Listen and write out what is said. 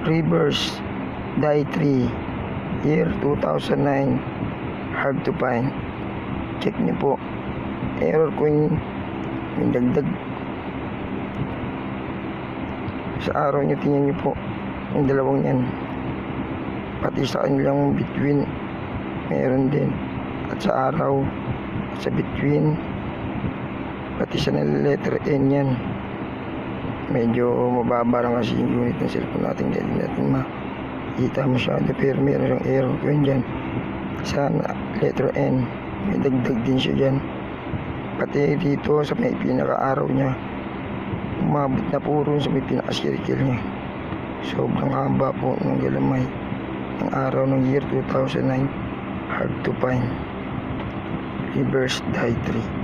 reverse die 3 year 2009, hard to find. Check nyo po, error coin, may dagdag sa araw nyo. Tingnan nyo po yung dalawang yan, pati sa kanilang between meron din, at sa araw at sa between, pati sa letter N yan. Medyo mababa lang kasi yung unit ng cellphone natin, hindi natin makita masyado, pero meron siyang error coin dyan sa letter N. May dagdag din siya dyan, pati dito sa may pinaka-araw nya, umabot na po rin sa may pinaka-circle nya. Sobrang haba po ng galamay ng araw ng year 2009, hard to find, reverse die 3.